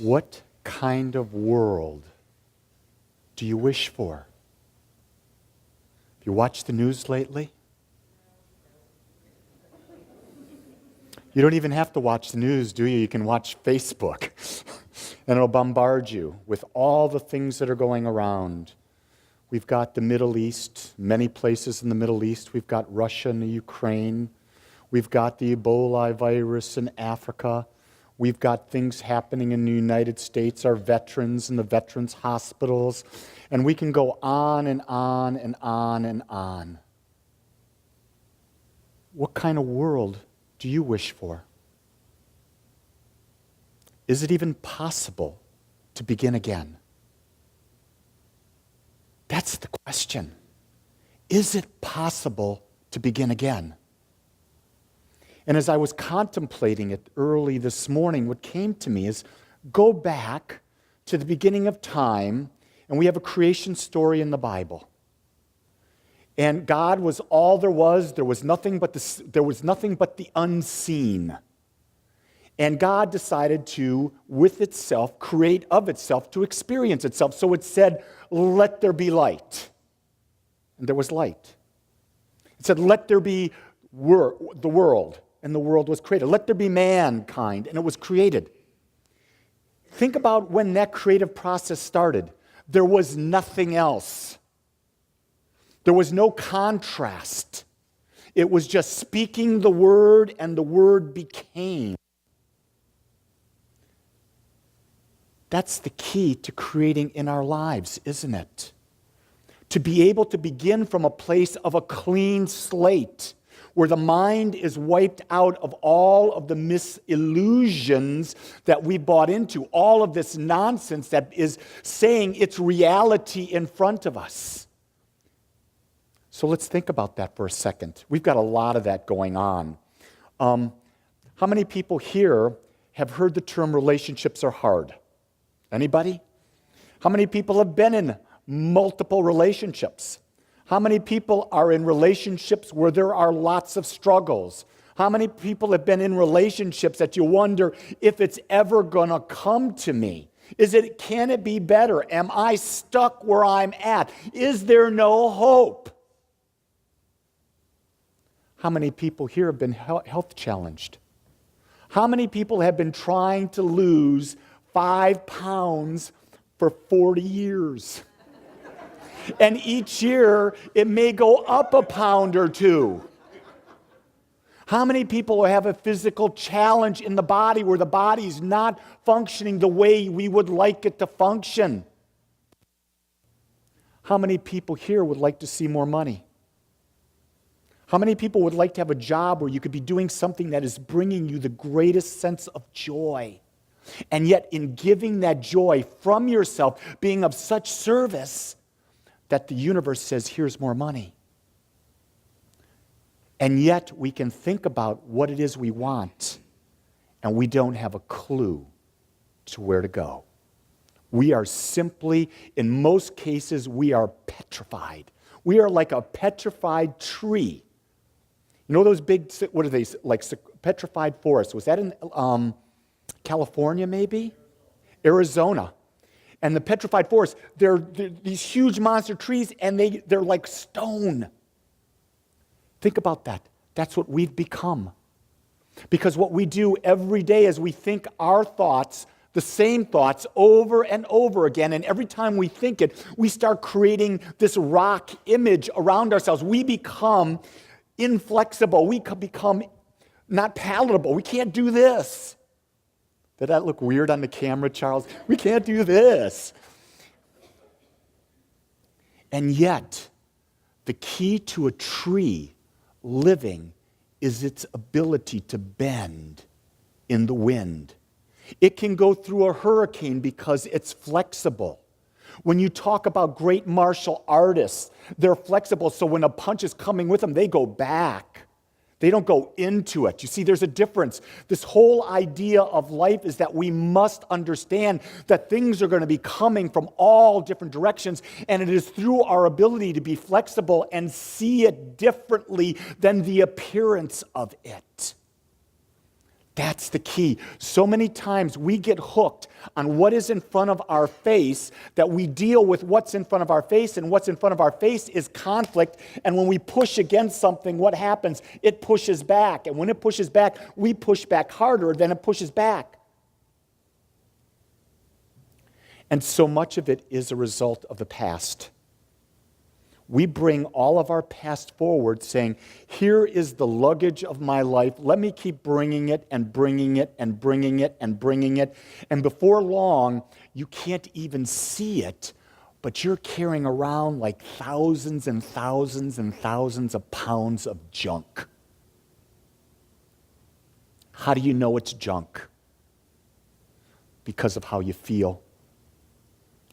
What kind of world do you wish for? Have you watched the news lately? You don't even have to watch the news, do you? You can watch Facebook, and it'll bombard you with all the things that are going around. We've got the Middle East, many places in the Middle East. We've got Russia and the Ukraine. We've got the Ebola virus in Africa. We've got things happening in the United States, our veterans and the veterans' hospitals. And we can go on and on and on and on. What kind of world do you wish for? Is it even possible to begin again? That's the question. Is it possible to begin again? And as I was contemplating it early this morning, what came to me is go back to the beginning of time, and we have a creation story in the Bible. And God was all there was. There was nothing but the unseen. And God decided to, with itself, create of itself, to experience itself. So it said, let there be light. And there was light. It said, let there be the world. And the world was created. Let there be mankind. And it was created. Think about when that creative process started. There was nothing else. There was no contrast. It was just speaking the word, and the word became. That's the key to creating in our lives, isn't it? To be able to begin from a place of a clean slate, where the mind is wiped out of all of the misillusions that we bought into, all of this nonsense that is saying it's reality in front of us. So let's think about that for a second. We've got a lot of that going on. How many people here have heard the term relationships are hard? Anybody? How many people have been in multiple relationships? How many people are in relationships where there are lots of struggles? How many people have been in relationships that you wonder if it's ever going to come to me? Can it be better? Am I stuck where I'm at? Is there no hope? How many people here have been health challenged? How many people have been trying to lose 5 pounds for 40 years? And each year, it may go up a pound or two. How many people have a physical challenge in the body where the body's not functioning the way we would like it to function? How many people here would like to see more money? How many people would like to have a job where you could be doing something that is bringing you the greatest sense of joy? And yet, in giving that joy from yourself, being of such service, that the universe says, here's more money. And yet we can think about what it is we want, and we don't have a clue to where to go. We are simply, in most cases, we are petrified. We are like a petrified tree. You know those big, what are they, like petrified forests? Was that in California maybe? Arizona. And the petrified forests, they're these huge monster trees, and they're like stone. Think about that. That's what we've become. Because what we do every day is we think our thoughts, the same thoughts, over and over again. And every time we think it, we start creating this rock image around ourselves. We become inflexible. We become not palatable. We can't do this. Did that look weird on the camera, Charles? We can't do this. And yet, the key to a tree living is its ability to bend in the wind. It can go through a hurricane because it's flexible. When you talk about great martial artists, they're flexible, so when a punch is coming with them, they go back. They don't go into it. You see, there's a difference. This whole idea of life is that we must understand that things are going to be coming from all different directions, and it is through our ability to be flexible and see it differently than the appearance of it. That's the key. So many times we get hooked on what is in front of our face that we deal with what's in front of our face, and what's in front of our face is conflict. And when we push against something, what happens? It pushes back. And when it pushes back, we push back harder than it pushes back. And so much of it is a result of the past. We bring all of our past forward saying, here is the luggage of my life. Let me keep bringing it and bringing it and bringing it and bringing it. And before long, you can't even see it, but you're carrying around like thousands and thousands and thousands of pounds of junk. How do you know it's junk? Because of how you feel.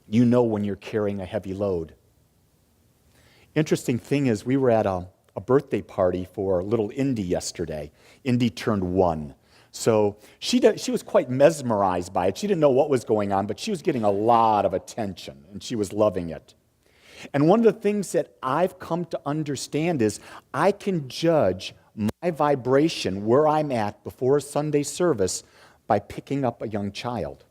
You know when you're carrying a heavy load. Interesting thing is, we were at a birthday party for little Indy yesterday. Indy turned 1. So she was quite mesmerized by it. She didn't know what was going on, but she was getting a lot of attention, and she was loving it. And one of the things that I've come to understand is I can judge my vibration, where I'm at before a Sunday service, by picking up a young child.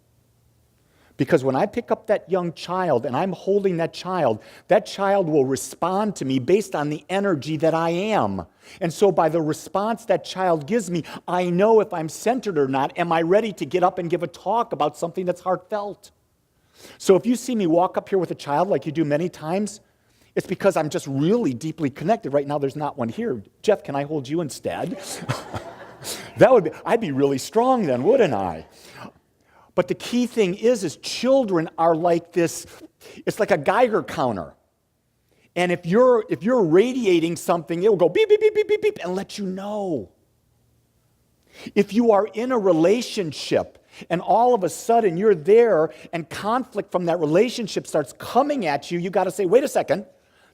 Because when I pick up that young child and I'm holding that child will respond to me based on the energy that I am. And so by the response that child gives me, I know if I'm centered or not. Am I ready to get up and give a talk about something that's heartfelt? So if you see me walk up here with a child like you do many times, it's because I'm just really deeply connected. Right now there's not one here. Jeff, can I hold you instead? I'd be really strong then, wouldn't I? But the key thing is children are like this. It's like a Geiger counter. And if you're radiating something, it will go beep, beep, beep, beep, beep, beep, and let you know. If you are in a relationship and all of a sudden you're there and conflict from that relationship starts coming at you, you got to say, wait a second,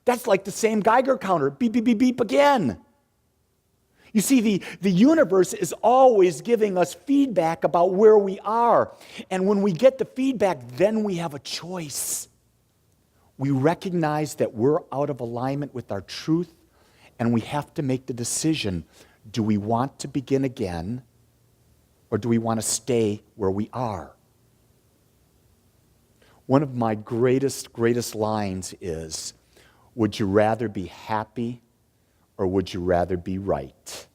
that's like the same Geiger counter. Beep, beep, beep, beep again. You see, the universe is always giving us feedback about where we are. And when we get the feedback, then we have a choice. We recognize that we're out of alignment with our truth, and we have to make the decision, do we want to begin again, or do we want to stay where we are? One of my greatest lines is, would you rather be happy, or would you rather be right?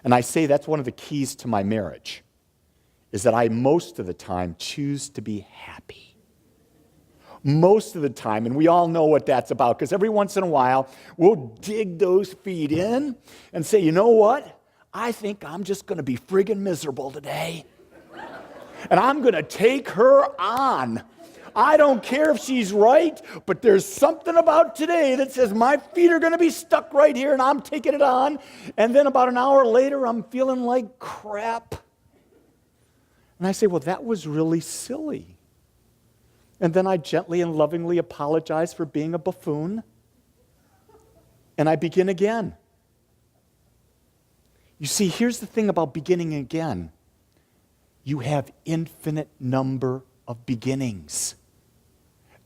And I say that's one of the keys to my marriage, is that I most of the time choose to be happy. Most of the time, and we all know what that's about, because every once in a while, we'll dig those feet in and say, you know what? I think I'm just going to be friggin' miserable today. And I'm going to take her on. I don't care if she's right, but there's something about today that says my feet are going to be stuck right here, and I'm taking it on. And then about an hour later, I'm feeling like crap. And I say, well, that was really silly. And then I gently and lovingly apologize for being a buffoon. And I begin again. You see, here's the thing about beginning again. You have infinite number of beginnings.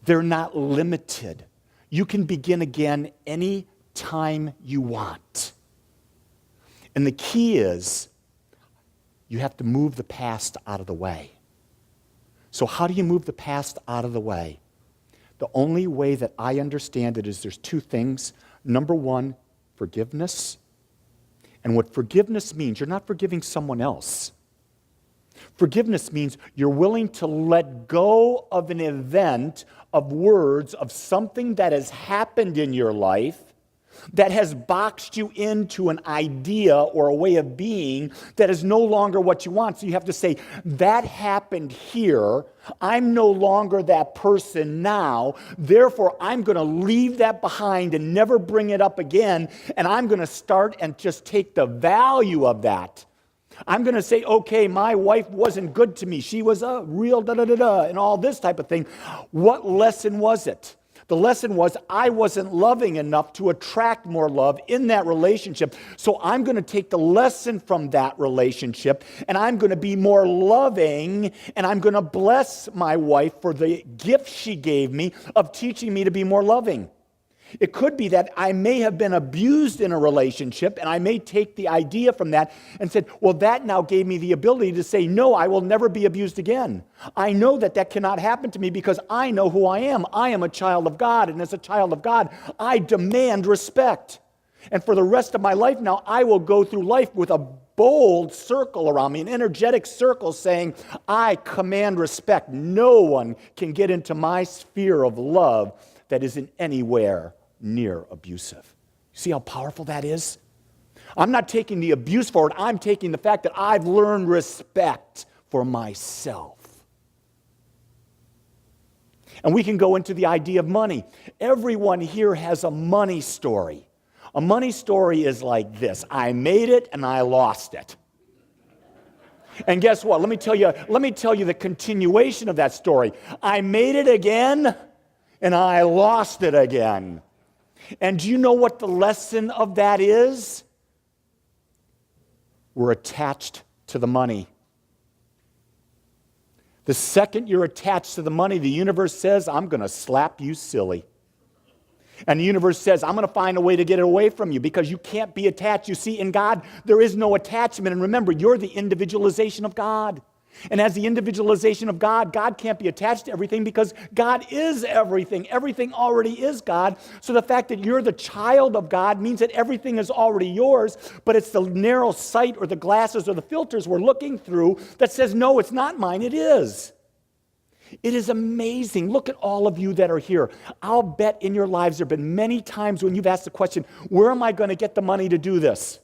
They're not limited. You can begin again any time you want. And the key is you have to move the past out of the way. So how do you move the past out of the way? The only way that I understand it is there's two things. Number one, forgiveness. And what forgiveness means, you're not forgiving someone else. Forgiveness means you're willing to let go of an event, of words, of something that has happened in your life that has boxed you into an idea or a way of being that is no longer what you want. So you have to say, that happened here. I'm no longer that person now. Therefore, I'm going to leave that behind and never bring it up again. And I'm going to start and just take the value of that. I'm going to say, okay, my wife wasn't good to me. She was a real da-da-da-da and all this type of thing. What lesson was it? The lesson was I wasn't loving enough to attract more love in that relationship. So I'm going to take the lesson from that relationship and I'm going to be more loving and I'm going to bless my wife for the gift she gave me of teaching me to be more loving. It could be that I may have been abused in a relationship, and I may take the idea from that and said, well, that now gave me the ability to say, no, I will never be abused again. I know that that cannot happen to me because I know who I am. I am a child of God, and as a child of God, I demand respect. And for the rest of my life now, I will go through life with a bold circle around me, an energetic circle saying, I command respect. No one can get into my sphere of love that isn't anywhere near abusive. See how powerful that is? I'm not taking the abuse forward. I'm taking the fact that I've learned respect for myself. And we can go into the idea of money. Everyone here has a money story. A money story is like this. I made it and I lost it. And guess what? Let me tell you the continuation of that story. I made it again and I lost it again. And do you know what the lesson of that is? We're attached to the money. The second you're attached to the money, the universe says, I'm going to slap you silly. And the universe says, I'm going to find a way to get it away from you because you can't be attached. You see, in God, there is no attachment. And remember, you're the individualization of God. And as the individualization of God, God can't be attached to everything because God is everything. Everything already is God. So the fact that you're the child of God means that everything is already yours, but it's the narrow sight or the glasses or the filters we're looking through that says, no, it's not mine, it is. It is amazing. Look at all of you that are here. I'll bet in your lives there have been many times when you've asked the question, where am I going to get the money to do this?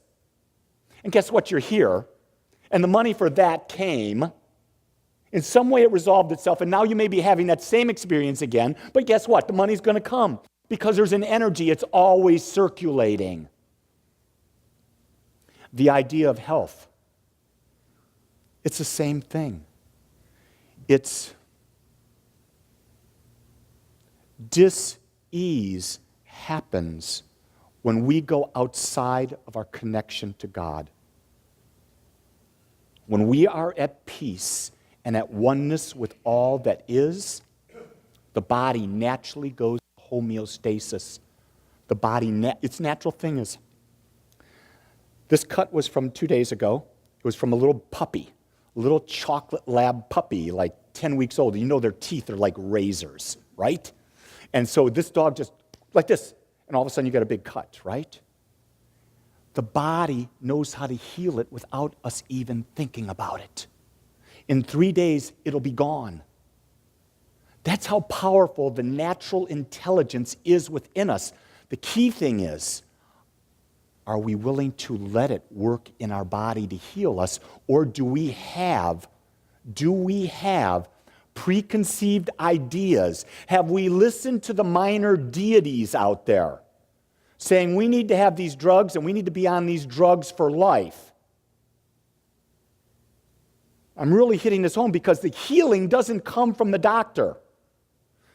And guess what? You're here. And the money for that came. In some way it resolved itself, and now you may be having that same experience again, but guess what? The money's going to come because there's an energy. It's always circulating. The idea of health. It's the same thing. It's dis-ease happens when we go outside of our connection to God. When we are at peace and at oneness with all that is, the body naturally goes to homeostasis. The body, its natural thing is. This cut was from 2 days ago. It was from a little puppy, a little chocolate lab puppy, like 10 weeks old. You know their teeth are like razors, right? And so this dog just, like this, and all of a sudden you got a big cut, right? The body knows how to heal it without us even thinking about it. In 3 days, it'll be gone. That's how powerful the natural intelligence is within us. The key thing is, are we willing to let it work in our body to heal us, or do we have preconceived ideas? Have we listened to the minor deities out there saying we need to have these drugs and we need to be on these drugs for life? I'm really hitting this home because the healing doesn't come from the doctor.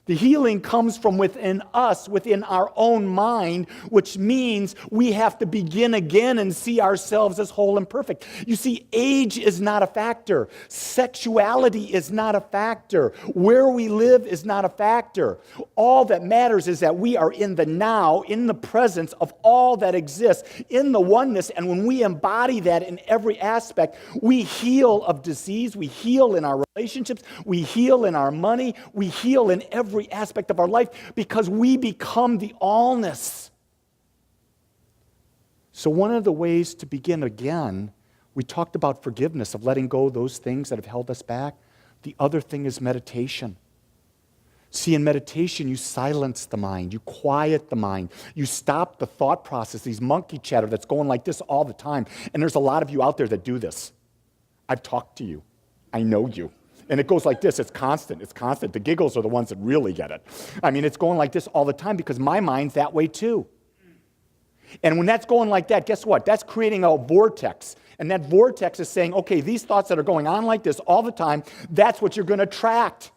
The healing comes from within us, within our own mind, which means we have to begin again and see ourselves as whole and perfect. You see, age is not a factor. Sexuality is not a factor. Where we live is not a factor. All that matters is that we are in the now, in the presence of all that exists, in the oneness, and when we embody that in every aspect, we heal of disease, we heal in our relationships, we heal in our money, we heal in every aspect of our life because we become the allness. So one of the ways to begin again, we talked about forgiveness, of letting go of those things that have held us back. The other thing is meditation. See, in meditation, you silence the mind, you quiet the mind, you stop the thought process, these monkey chatter that's going like this all the time. And there's a lot of you out there that do this. I've talked to you. I know you. And it goes like this. It's constant. It's constant. The giggles are the ones that really get it. I mean, it's going like this all the time because my mind's that way too. And when that's going like that, guess what? That's creating a vortex. And that vortex is saying, okay, these thoughts that are going on like this all the time, that's what you're going to attract.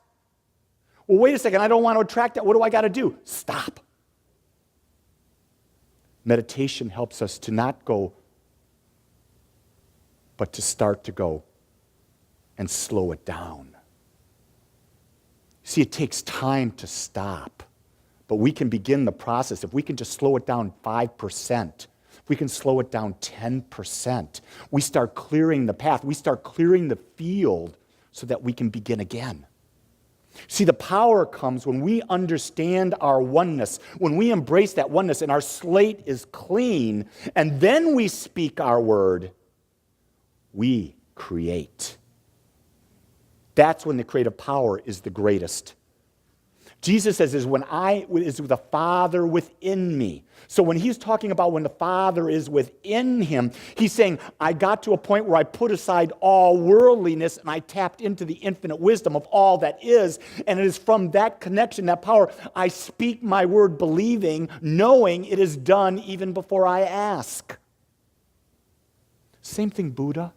Well, wait a second. I don't want to attract that. What do I got to do? Stop. Meditation helps us to not go, but to start to go. And slow it down. See, it takes time to stop. But we can begin the process. If we can just slow it down 5%, if we can slow it down 10%, we start clearing the path. We start clearing the field so that we can begin again. See, the power comes when we understand our oneness, when we embrace that oneness and our slate is clean, and then we speak our word, we create. That's when the creative power is the greatest. Jesus says, is the Father within me. So when he's talking about when the Father is within him, he's saying, I got to a point where I put aside all worldliness and I tapped into the infinite wisdom of all that is. And it is from that connection, that power, I speak my word believing, knowing it is done even before I ask. Same thing Buddha.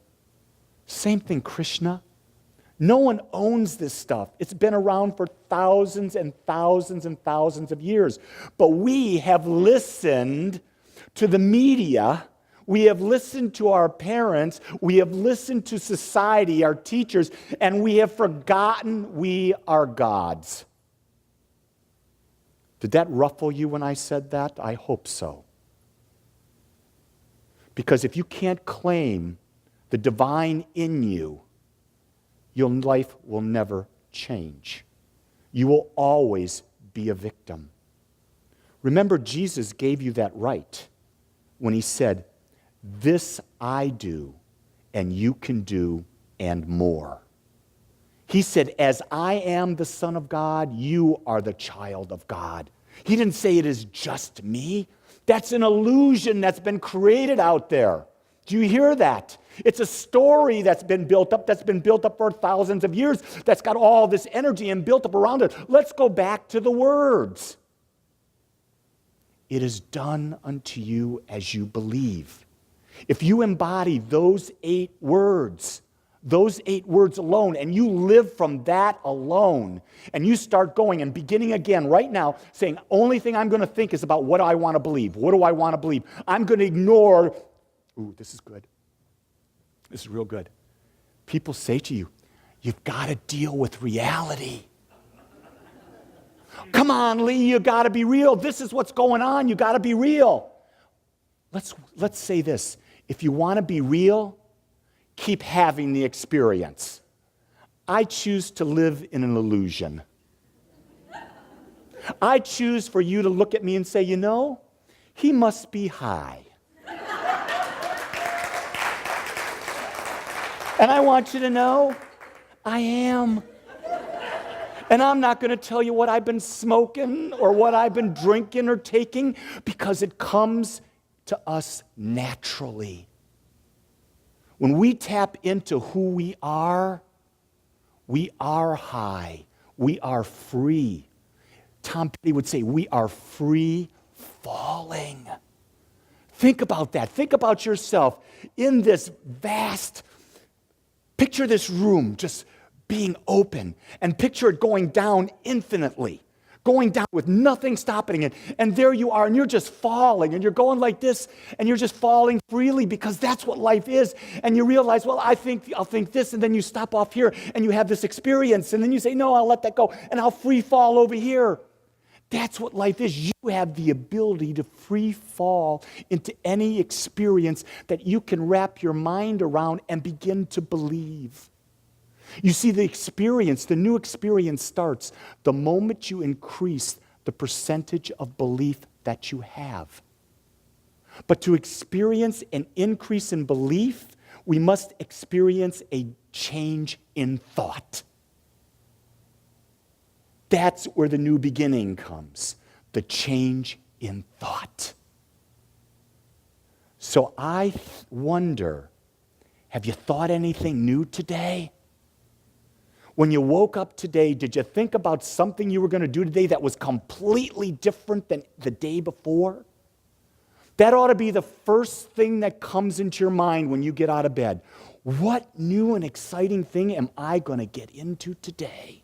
Same thing Krishna. No one owns this stuff. It's been around for thousands and thousands and thousands of years. But we have listened to the media. We have listened to our parents. We have listened to society, our teachers, and we have forgotten we are gods. Did that ruffle you when I said that? I hope so. Because if you can't claim the divine in you, your life will never change. You will always be a victim. Remember, Jesus gave you that right when he said, this I do, and you can do and more. He said, as I am the Son of God, you are the child of God. He didn't say it is just me. That's an illusion that's been created out there. Do you hear that? It's a story that's been built up for thousands of years, that's got all this energy and built up around it. Let's go back to the words. It is done unto you as you believe. If you embody those 8 words alone, and you live from that alone, and you start going and beginning again right now, saying, only thing I'm going to think is about what I want to believe. What do I want to believe? I'm going to ignore. Ooh, this is good. This is real good. People say to you, you've got to deal with reality. Come on, Lee, you got to be real. This is what's going on. You got to be real. Let's say this. If you want to be real, keep having the experience. I choose to live in an illusion. I choose for you to look at me and say, you know, he must be high. And I want you to know, I am. And I'm not going to tell you what I've been smoking or what I've been drinking or taking, because it comes to us naturally. When we tap into who we are high. We are free. Tom Petty would say, we are free falling. Think about that. Think about yourself in this vast. Picture this room just being open, and picture it going down infinitely, going down with nothing stopping it. And there you are, and you're just falling, and you're going like this, and you're just falling freely, because that's what life is. And you realize, well, I'll think this, and then you stop off here, and you have this experience, and then you say, no, I'll let that go, and I'll free fall over here. That's what life is. You have the ability to free fall into any experience that you can wrap your mind around and begin to believe. You see, the new experience starts the moment you increase the percentage of belief that you have. But to experience an increase in belief, we must experience a change in thought. That's where the new beginning comes, the change in thought. So I wonder, have you thought anything new today? When you woke up today, did you think about something you were going to do today that was completely different than the day before? That ought to be the first thing that comes into your mind when you get out of bed. What new and exciting thing am I going to get into today?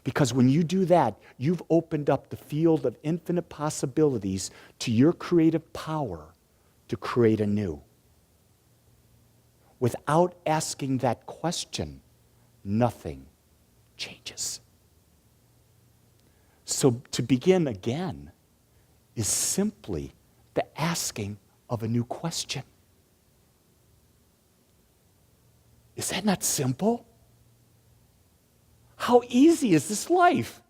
Because when you do that, you've opened up the field of infinite possibilities to your creative power to create anew. Without asking that question, nothing changes. So to begin again is simply the asking of a new question. Is that not simple? How easy is this life?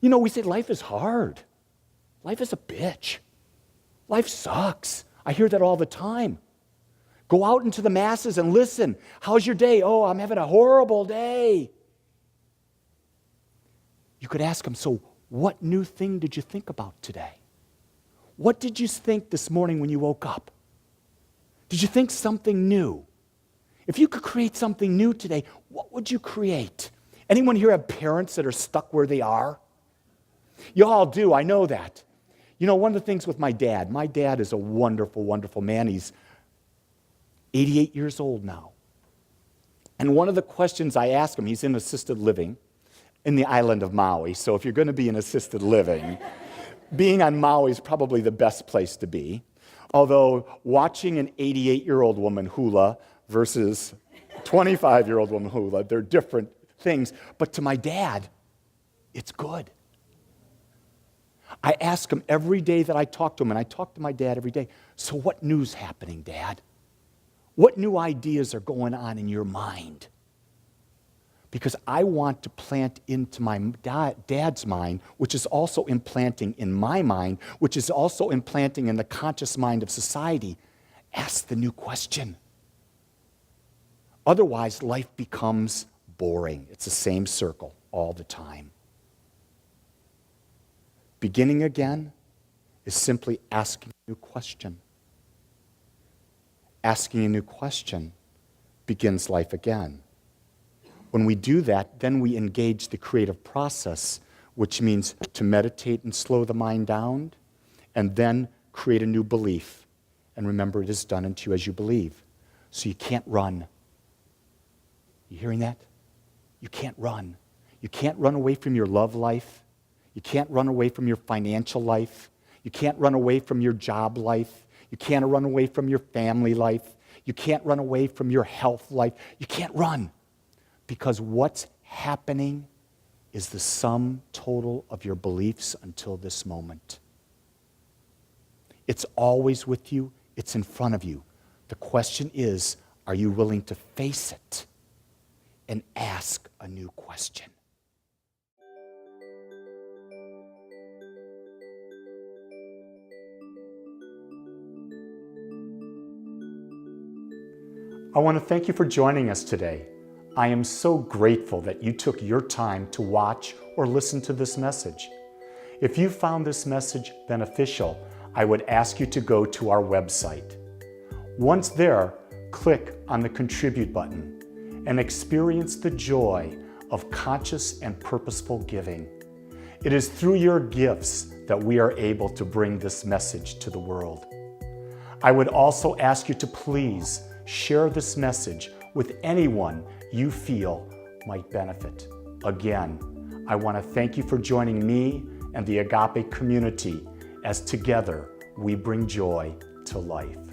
You know, we say life is hard. Life is a bitch. Life sucks. I hear that all the time. Go out into the masses and listen. How's your day? Oh, I'm having a horrible day. You could ask them, so what new thing did you think about today? What did you think this morning when you woke up? Did you think something new? If you could create something new today, what would you create? Anyone here have parents that are stuck where they are? You all do, I know that. You know, one of the things with my dad is a wonderful, wonderful man. He's 88 years old now. And one of the questions I ask him, he's in assisted living in the island of Maui. So if you're going to be in assisted living, being on Maui is probably the best place to be. Although watching an 88-year-old woman hula versus 25-year-old woman hula, they're different things. But to my dad, it's good. I ask him every day that I talk to him, and I talk to my dad every day, so what new's happening, Dad? What new ideas are going on in your mind? Because I want to plant into my dad's mind, which is also implanting in my mind, which is also implanting in the conscious mind of society. Ask the new question. Otherwise, life becomes boring. It's the same circle all the time. Beginning again is simply asking a new question. Asking a new question begins life again. When we do that, then we engage the creative process, which means to meditate and slow the mind down, and then create a new belief. And remember, it is done unto you as you believe. So you can't run. You hearing that? You can't run. You can't run away from your love life. You can't run away from your financial life. You can't run away from your job life. You can't run away from your family life. You can't run away from your health life. You can't run. Because what's happening is the sum total of your beliefs until this moment. It's always with you. It's in front of you. The question is, are you willing to face it and ask a new question? I want to thank you for joining us today. I am so grateful that you took your time to watch or listen to this message. If you found this message beneficial, I would ask you to go to our website. Once there, click on the Contribute button and experience the joy of conscious and purposeful giving. It is through your gifts that we are able to bring this message to the world. I would also ask you to please share this message with anyone you feel might benefit. Again, I want to thank you for joining me and the Agape community as together we bring joy to life.